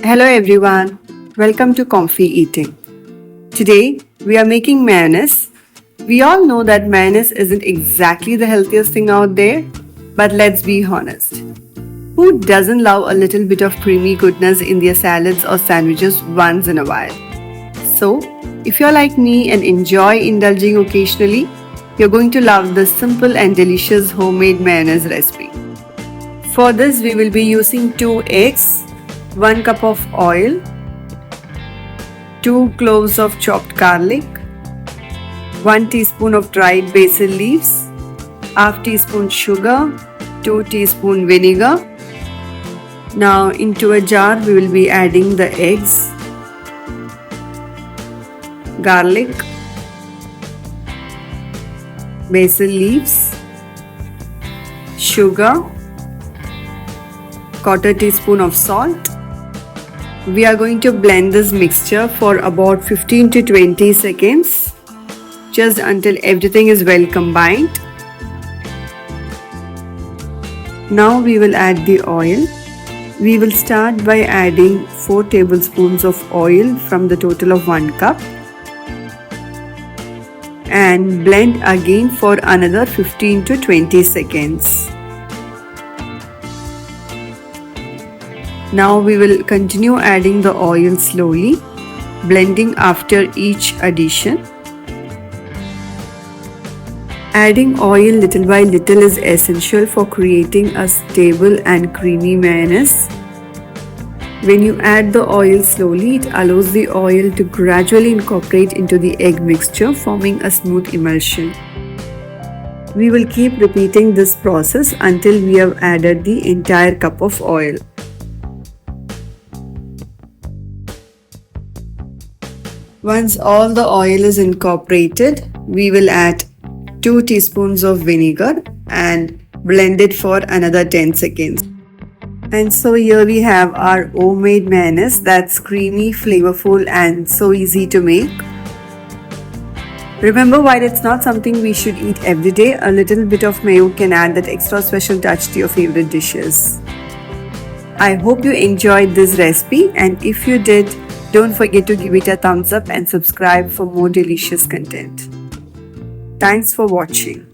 Hello everyone, welcome to Comfy Eating. Today we are making mayonnaise. We all know that mayonnaise isn't exactly the healthiest thing out there, but let's be honest. Who doesn't love a little bit of creamy goodness in their salads or sandwiches once in a while? So, if you're like me and enjoy indulging occasionally, you're going to love this simple and delicious homemade mayonnaise recipe. For this, we will be using 2 eggs, 1 cup of oil, 2 cloves of chopped garlic, 1 teaspoon of dried basil leaves, half teaspoon sugar, 2 teaspoon vinegar. Now into a jar we will be adding the eggs, garlic, basil leaves, sugar, 1/4 teaspoon of salt. We are going to blend this mixture for about 15 to 20 seconds, just until everything is well combined. Now we will add the oil. We will start by adding 4 tablespoons of oil from the total of 1 cup and blend again for another 15 to 20 seconds. Now we will continue adding the oil slowly, blending after each addition. Adding oil little by little is essential for creating a stable and creamy mayonnaise. When you add the oil slowly, it allows the oil to gradually incorporate into the egg mixture, forming a smooth emulsion. We will keep repeating this process until we have added the entire cup of oil. Once all the oil is incorporated, we will add 2 teaspoons of vinegar and blend it for another 10 seconds. And so here we have our homemade mayonnaise that's creamy, flavorful and so easy to make. Remember, while it's not something we should eat every day, a little bit of mayo can add that extra special touch to your favorite dishes. I hope you enjoyed this recipe, and if you did, don't forget to give it a thumbs up and subscribe for more delicious content. Thanks for watching.